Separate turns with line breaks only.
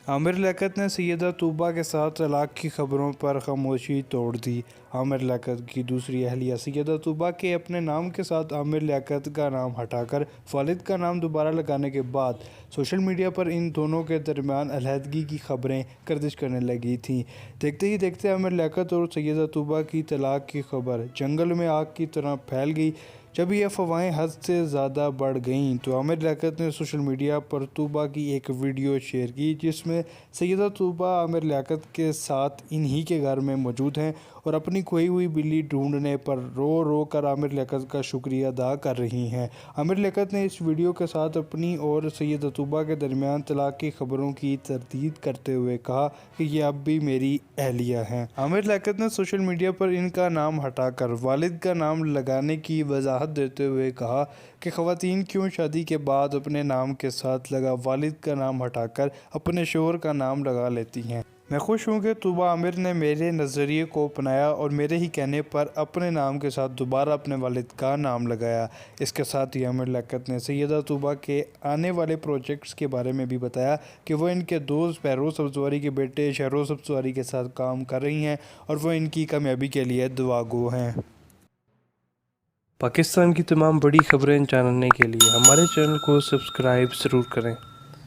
आमिर लियाकत ने सैयदा तूबा के साथ तलाक की खबरों पर खामोशी तोड़ दी। आमिर लियाकत की दूसरी अहलिया सैयदा तूबा के अपने नाम के साथ आमिर लियाकत का नाम हटाकर वालिद का नाम दोबारा लगाने के बाद सोशल मीडिया पर इन दोनों के दरमियान अलहदगी की खबरें गर्दिश करने लगी थीं। देखते ही देखते आमिर लियाकत और सैयदा तूबा की तलाक की खबर जंगल में आग की तरह फैल गई। जब ये अफवाहें हद से ज़्यादा बढ़ गईं तो आमिर लियाकत ने सोशल मीडिया पर तूबा की एक वीडियो शेयर की जिसमें सैयदा तूबा आमिर लियाकत के साथ इन्हीं के घर में मौजूद हैं और अपनी खोई हुई बिल्ली ढूंढने पर रो रो कर आमिर लियाकत का शुक्रिया अदा कर रही हैं। आमिर लियाकत ने इस वीडियो के साथ अपनी और सैयदा तूबा के दरमियान तलाक की खबरों की तरदीद करते हुए कहा कि ये अब भी मेरी अहलिया हैं। आमिर लियाकत ने सोशल मीडिया पर इनका नाम हटाकर वालिद का नाम लगाने की वजाहत देते हुए कहा कि ख़वातीन क्यों शादी के बाद अपने नाम के साथ लगा वालिद का नाम हटाकर अपने शोहर का नाम लगा लेती हैं। मैं खुश हूँ कि तूबा आमिर ने मेरे नज़रिए को अपनाया और मेरे ही कहने पर अपने नाम के साथ दोबारा अपने वालिद का नाम लगाया। इसके साथ ही आमिर लियाकत ने सैयदा तूबा के आने वाले प्रोजेक्ट्स के बारे में भी बताया कि वो इनके दोस्त फैरोज़ सब्ज़वारी के बेटे शहरोज़ सब्ज़वारी के साथ काम कर रही हैं और वो इनकी कामयाबी के लिए दुआगो हैं।
पाकिस्तान की तमाम बड़ी खबरें जानने के लिए हमारे चैनल को सब्सक्राइब ज़रूर करें।